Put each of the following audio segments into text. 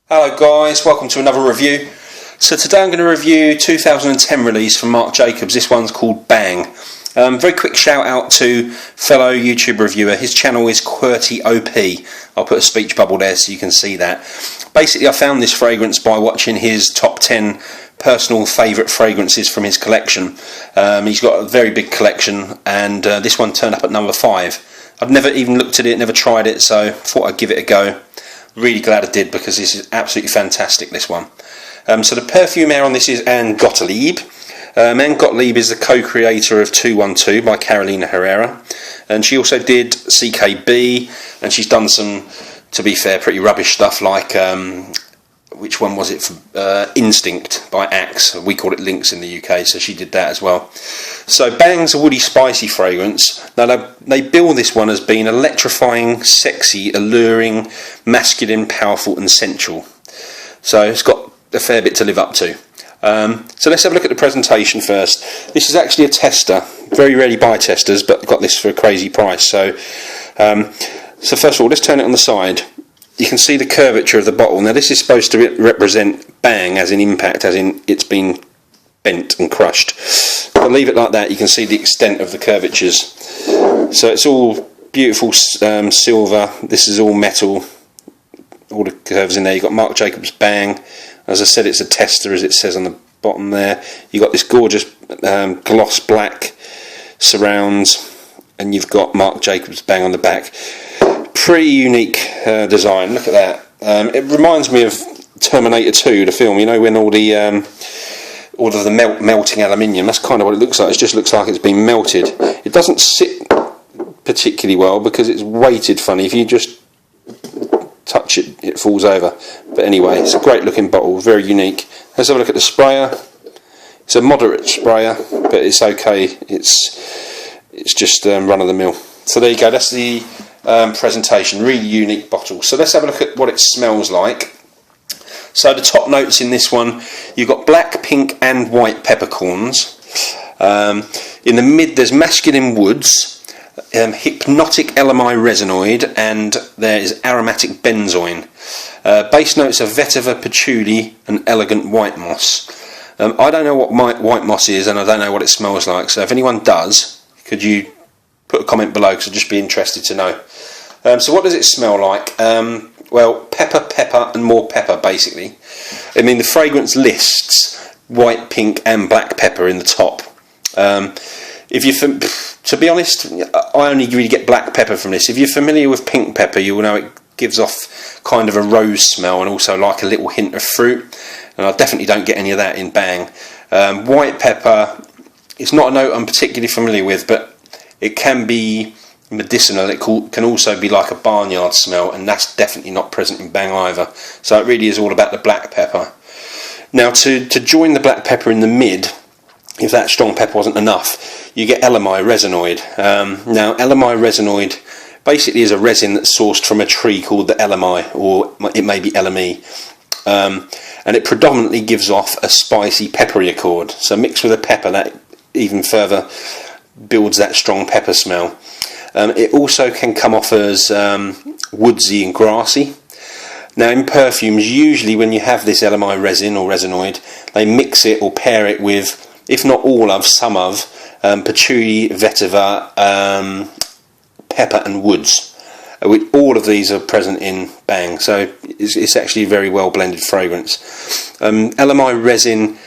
Hello guys, welcome to another review. So today I'm going to review 2010 release from Marc Jacobs. This one's called Bang. Very quick shout out to fellow YouTube reviewer. His channel is QWERTY OP. I'll put a speech bubble there so you can see that. Basically I found this fragrance by watching his top 10 personal favourite fragrances from his collection. He's got a very big collection, and this one turned up at number 5. I've never even looked at it, never tried it, so thought I'd give it a go. Really glad I did, because this is absolutely fantastic, this one. So the perfumer on this is Anne Gottlieb. Anne Gottlieb is the co-creator of 212 by Carolina Herrera, and she also did CKB, and she's done some, to be fair, pretty rubbish stuff like which one was it? Instinct by Axe. We call it Lynx in the UK, so she did that as well. So Bang's a woody, spicy fragrance. Now they bill this one as being electrifying, sexy, alluring, masculine, powerful and sensual. So it's got a fair bit to live up to. So let's have a look at the presentation first. This is actually a tester. Very rarely buy testers, but got this for a crazy price. So first of all, let's turn it on the side. You can see the curvature of the bottle. Now this is supposed to represent bang, as in impact, as in it's been bent and crushed. If I leave it like that, you can see the extent of the curvatures. So it's all beautiful silver. This is all metal. All the curves in there. You've got Marc Jacobs Bang. As I said, it's a tester, as it says on the bottom there. You've got this gorgeous gloss black surrounds, and you've got Marc Jacobs Bang on the back. Pretty unique design. Look at that. It reminds me of Terminator 2, the film. You know, when all of the melting aluminium. That's kind of what it looks like. It just looks like it's been melted. It doesn't sit particularly well because it's weighted funny. If you just touch it, it falls over. But anyway, it's a great looking bottle. Very unique. Let's have a look at the sprayer. It's a moderate sprayer, but it's okay. It's just run of the mill. So there you go. That's the presentation. Really unique bottle. So let's have a look at what it smells like. So the top notes in this one, you've got black, pink and white peppercorns. In the mid there's masculine woods, hypnotic LMI resinoid, and there is aromatic benzoin. Base notes are vetiver, patchouli and elegant white moss. I don't know what white moss is, and I don't know what it smells like, so if anyone does, could you put a comment below, because I'd just be interested to know. So what does it smell like? Well, pepper and more pepper, basically. I mean, the fragrance lists white, pink and black pepper in the top. To be honest, I only really get black pepper from this. If you're familiar with pink pepper, you will know it gives off kind of a rose smell and also like a little hint of fruit. And I definitely don't get any of that in Bang. White pepper, it's not a note I'm particularly familiar with, but it can be medicinal. It can also be like a barnyard smell, and that's definitely not present in Bang either. So it really is all about the black pepper. Now to join the black pepper in the mid, if that strong pepper wasn't enough, you get LMI resinoid. Now LMI resinoid basically is a resin that's sourced from a tree called the LMI, or it may be LME, and it predominantly gives off a spicy peppery accord. So mixed with a pepper, that even further builds that strong pepper smell. It also can come off as woodsy and grassy. Now in perfumes, usually when you have this LMI resin or resinoid, they mix it or pair it with, if not all of, some of, patchouli, vetiver, pepper and woods. All of these are present in Bang, so it's actually a very well blended fragrance. LMI resin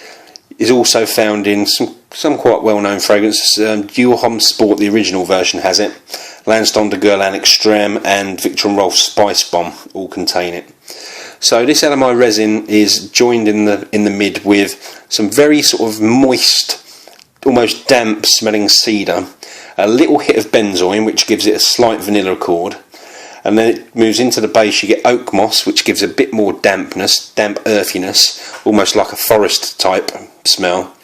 is also found in some quite well-known fragrances. Dior Homme Sport, the original version, has it. Lansdowne de Guerlain Extreme and Victor & Rolf Spice Bomb all contain it. So this LMI resin is joined in the mid with some very sort of moist, almost damp smelling cedar, a little hit of benzoin which gives it a slight vanilla accord, and then it moves into the base. You get oak moss, which gives a bit more dampness, damp earthiness, almost like a forest type smell.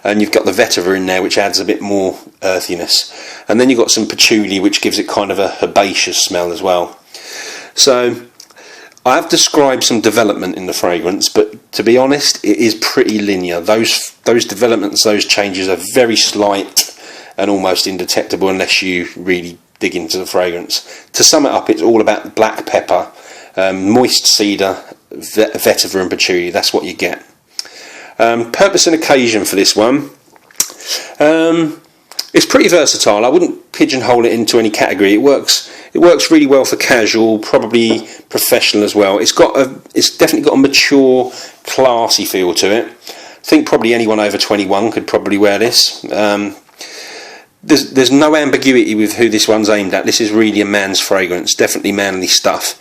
And you've got the vetiver in there, which adds a bit more earthiness. And then you've got some patchouli, which gives it kind of a herbaceous smell as well. So I have described some development in the fragrance, but to be honest, it is pretty linear. Those developments, those changes are very slight and almost indetectable unless you really dig into the fragrance. To sum it up, it's all about black pepper, moist cedar, vetiver and patchouli. That's what you get. Purpose and occasion for this one. It's pretty versatile. I wouldn't pigeonhole it into any category. It works really well for casual, probably professional as well. It's definitely got a mature, classy feel to it. I think probably anyone over 21 could probably wear this. There's no ambiguity with who this one's aimed at. This is really a man's fragrance, definitely manly stuff.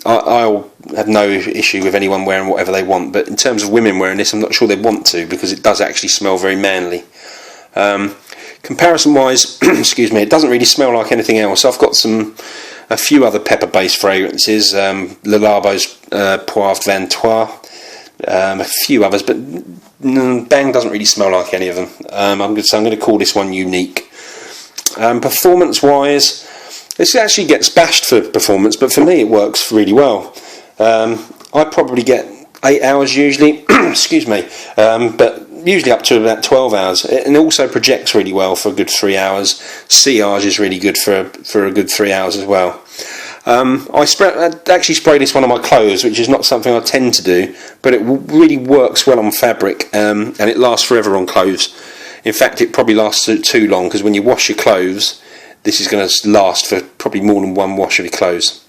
I'll have no issue with anyone wearing whatever they want, but in terms of women wearing this, I'm not sure they want to, because it does actually smell very manly. Comparison wise, excuse me, it doesn't really smell like anything else. I've got a few other pepper based fragrances, Le Labo's Poivre Van Trois, a few others, but Bang doesn't really smell like any of them. I'm going to call this one unique. Performance wise, this actually gets bashed for performance, but for me it works really well. I probably get 8 hours usually, excuse me, but usually up to about 12 hours, and it also projects really well for a good 3 hours. Sillage is really good for a good 3 hours as well. I actually spray this one on my clothes, which is not something I tend to do, but it really works well on fabric, and it lasts forever on clothes. In fact, it probably lasts too long, because when you wash your clothes, this is going to last for probably more than one wash of your clothes.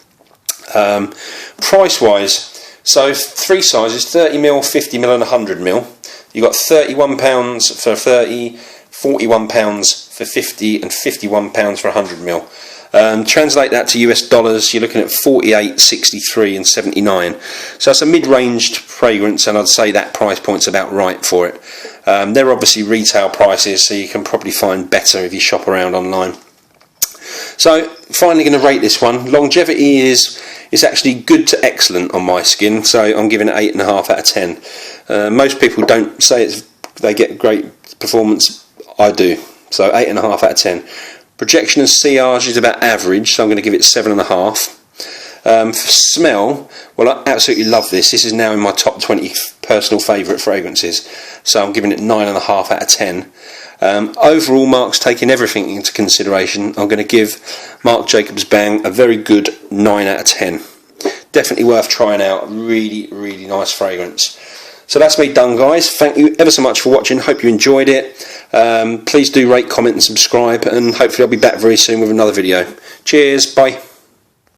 Price wise, so 3 sizes, 30ml, 50ml and 100ml. You've got £31 for 30, £41 for 50 and £51 for 100ml. Translate that to US dollars, you're looking at 48, 63 and 79. So that's a mid-ranged fragrance, and I'd say that price point's about right for it. They're obviously retail prices, so you can probably find better if you shop around online. So finally going to rate this one. Longevity is actually good to excellent on my skin, so I'm giving it 8.5 out of 10. Most people don't say they get great performance. I do, so 8.5 out of 10. Projection and sillage is about average, so I'm going to give it 7.5. For smell, well, I absolutely love this. This is now in my top 20 personal favourite fragrances, so I'm giving it 9.5 out of 10. Overall, Marc's taking everything into consideration. I'm going to give Marc Jacobs Bang a very good 9 out of 10. Definitely worth trying out. Really, really nice fragrance. So that's me done, guys. Thank you ever so much for watching. Hope you enjoyed it. Please do rate, comment and subscribe, and hopefully I'll be back very soon with another video. Cheers, bye.